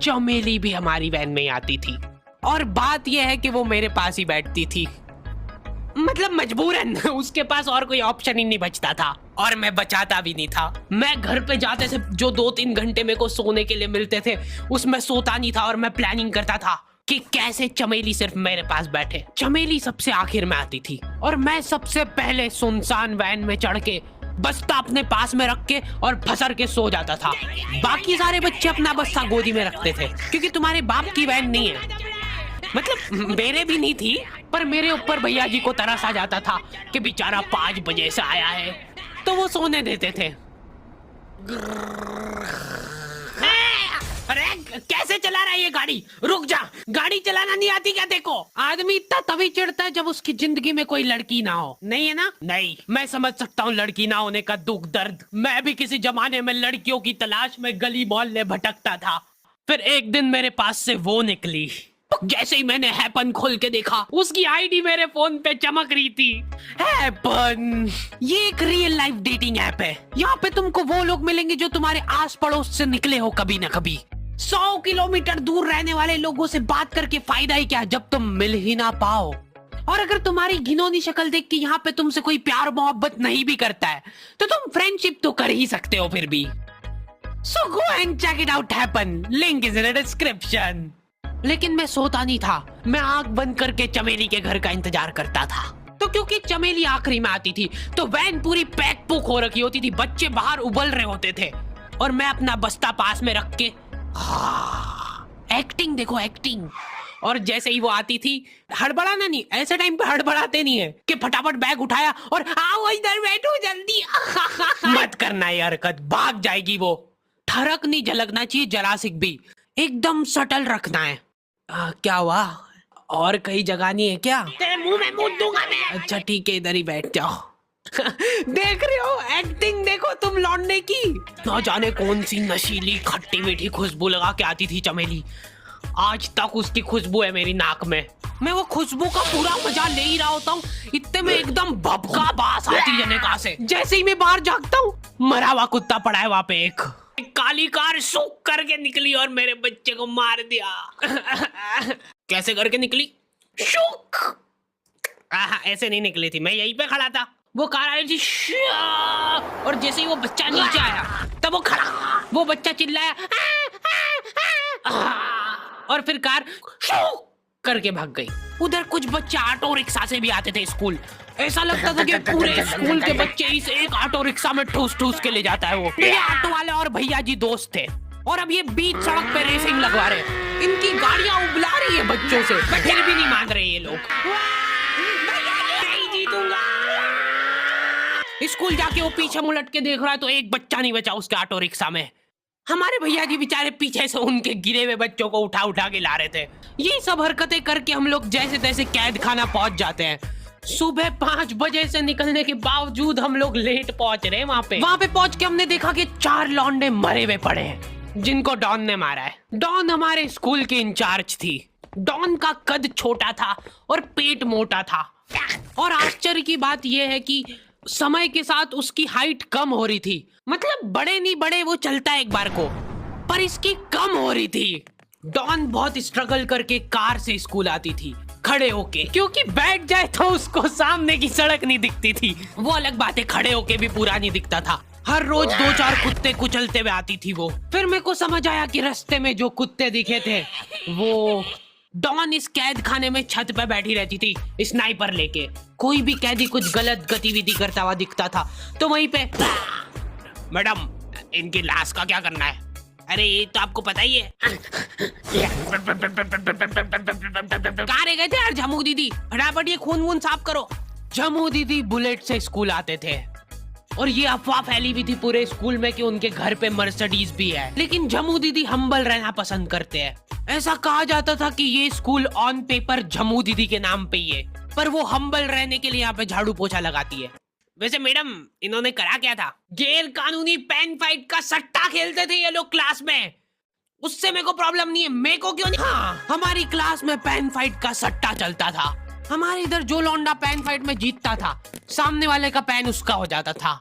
चमेली भी हमारी वैन में आती थी और बात यह है कि वो मेरे पास ही बैठती थी। मतलब मजबूरन, उसके पास और कोई ऑप्शन ही नहीं बचता था और मैं बचाता भी नहीं था। मैं घर पे जाते से जो 2-3 घंटे मेरे को सोने के लिए मिलते थे उसमें सोता नहीं था और मैं प्लानिंग करता था कि कैसे चमेली सिर्फ मेरे पास बैठे। चमेली सबसे आखिर में आती थी और मैं सबसे पहले सुनसान वैन में चढ़ के बस्ता अपने पास में रख के और फसर के सो जाता था। बाकी सारे बच्चे अपना बस्ता गोदी में रखते थे क्योंकि तुम्हारे बाप की वैन नहीं है, मतलब मेरे भी नहीं थी, पर मेरे ऊपर भैया जी को तरस आ जाता था कि बेचारा 5 बजे से आया है, तो वो सोने देते थे। अरे कैसे चला रहा है ये गाड़ी? रुक जा, गाड़ी चलाना नहीं आती क्या? देखो, आदमी इतना तभी चिढ़ता है जब उसकी जिंदगी में कोई लड़की ना हो। नहीं है ना? नहीं, मैं समझ सकता हूँ लड़की ना होने का दुख दर्द। मैं भी किसी जमाने में लड़कियों की तलाश में गली मोहल्ले भटकता था। फिर एक दिन मेरे पास से वो निकली। जैसे ही मैंने हैपन खोल के देखा, उसकी आईडी मेरे फोन पे चमक रही थी। हैपन ये एक रियल लाइफ डेटिंग ऐप है। यहाँ पे तुमको वो लोग मिलेंगे जो तुम्हारे आस पड़ोस से निकले हो कभी ना कभी। 100 किलोमीटर दूर रहने वाले लोगों से बात करके फायदा ही क्या जब तुम मिल ही ना पाओ। और अगर तुम्हारी घिनौनी शक्ल देख के यहाँ पे तुमसे कोई प्यार मोहब्बत नहीं भी करता है तो तुम फ्रेंडशिप तो कर ही सकते हो फिर भी। So go and check it out happen, link is in the description. लेकिन मैं सोता नहीं था, मैं आंख बंद करके चमेली के घर का इंतजार करता था। तो क्योंकि चमेली आखिरी में आती थी तो वैन पूरी पैक पुक हो रखी होती थी, बच्चे बाहर उबल रहे होते थे और मैं अपना बस्ता पास में रख के एक्टिंग देखो एक्टिंग। और जैसे ही वो आती थी, हड़बड़ाना नहीं, ऐसे टाइम पे हड़बड़ाते नहीं है कि फटाफट बैग उठाया और आओ इधर बैठो जल्दी। मत करना ये हरकत, भाग जाएगी वो। ठरक नहीं झलकना चाहिए जरा सी भी, एकदम सटल रखना है। क्या हुआ? और कहीं जगह नहीं है क्या? तेरे मुंह में मूत दूंगा मैं। अच्छा ठीक है, इधर ही बैठ जाओ। देख रहे हो एक्टिंग, देखो तुम लौंडे की। ना जाने कौन सी नशीली खट्टी मीठी खुशबू लगा के आती थी चमेली। आज तक उसकी खुशबू है मेरी नाक में। मैं वो खुशबू का पूरा मजा ले ही रहा होता हूँ, इतने में एकदम भभका बास आती है निकाह से। जैसे ही मैं बाहर झांकता हूँ, मरा हुआ कुत्ता पड़ा है वहाँ पे। एक काली कार सूख करके निकली और मेरे बच्चे को मार दिया। कैसे करके निकली? शुक। ऐसे नहीं निकली थी, मैं यहीं पे खड़ा था, वो कार आई थी और जैसे ही वो बच्चा नीचे आया तब वो खड़ा, वो बच्चा चिल्लाया और फिर कार शुक करके भाग गई। उधर कुछ बच्चे ऑटो रिक्शा से भी आते थे स्कूल। ऐसा लगता था कि पूरे स्कूल के बच्चे इस एक ऑटो रिक्शा में ठूस ठूस के ले जाता है वो। ये ऑटो वाले और भैया जी दोस्त थे और अब ये बीच सड़क पे रेसिंग लगवा रहे हैं। इनकी गाड़ियां उबला रही है बच्चों से, फिर भी नहीं मान रहे ये लोग। नहीं जीतूंगा। स्कूल जाके वो पीछे मुलट के देख रहा है तो एक बच्चा नहीं बचा उसके ऑटो रिक्शा में। हमारे भैया जी बेचारे पीछे से उनके गिरे हुए बच्चों को उठा उठा के ला रहे थे। ये सब हरकतें करके हम लोग जैसे तैसे कैद खाना पहुंच जाते हैं। सुबह 5 बजे से निकलने के बावजूद हम लोग लेट पहुंच रहे हैं वहाँ पे पहुंच के हमने देखा कि 4 लौंडे मरे हुए पड़े हैं जिनको डॉन ने मारा है। डॉन हमारे स्कूल की इंचार्ज थी। डॉन का कद छोटा था और पेट मोटा था और आश्चर्य की बात यह है कि समय के साथ उसकी हाइट कम हो रही थी। मतलब बड़े नहीं बड़े वो चलता है एक बार को, पर इसकी कम हो रही थी। डॉन बहुत स्ट्रगल करके कार से स्कूल आती थी खड़े होके, क्योंकि बैठ जाए तो उसको सामने की सड़क नहीं दिखती थी। वो अलग बात है, खड़े होके भी पूरा नहीं दिखता था। हर रोज 2-4 कुत्ते कुचलते हुए आती थी वो। फिर मेरे को समझ आया कि रास्ते में जो कुत्ते दिखे थे वो डॉन इस कैद खाने में छत पे बैठी रहती थी स्नाइपर लेके। कोई भी कैदी कुछ गलत गतिविधि करता हुआ दिखता था तो वहीं पे, मैडम इनकी लाश का क्या करना है? अरे ये तो आपको पता ही है। कहाँ रह गए थे यार झमू दीदी, फटाफट ये खून वून साफ करो। झमू दीदी बुलेट से स्कूल आते थे और ये अफवाह फैली भी थी पूरे स्कूल में कि उनके घर पे मर्सिडीज भी है। लेकिन झमू दीदी हम्बल रहना पसंद करते हैं। ऐसा कहा जाता था कि ये स्कूल ऑन पेपर झमू दीदी के नाम पे ही है, पर वो हम्बल रहने के लिए यहाँ पे झाड़ू पोछा लगाती है। वैसे मैडम इन्होंने करा क्या था? गैर कानूनी पेन फाइट का सट्टा खेलते थे ये लोग क्लास में। उससे मेरे को प्रॉब्लम नहीं है, मेरे को क्यों नहीं? हाँ, हमारी क्लास में पेन फाइट का सट्टा चलता था। हमारे इधर जो लौंडा पेन फाइट में जीतता था, सामने वाले का पेन उसका हो जाता था।